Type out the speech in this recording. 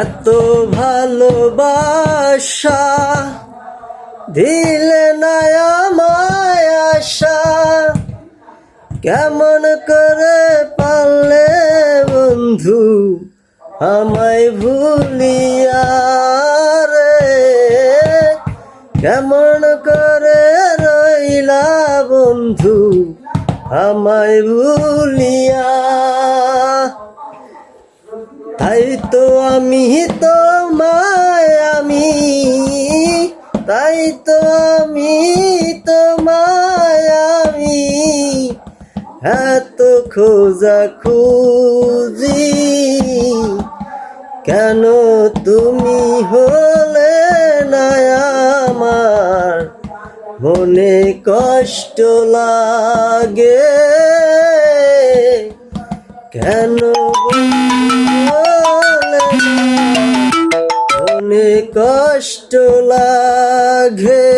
এত ভালোবাসা দিলে না আমায় আশা, কেমন করে পারলে বন্ধু আমায় ভুলিয়া রে, কেমন করে রইলা বন্ধু আমায় ভুলিয়া। তাই তো আমি তাই তো আমি এত খোঁজা খুঁজি, কেন তুমি হলে না আমার, মনে কষ্ট লাগে কেন মনে কষ্ট লাগে।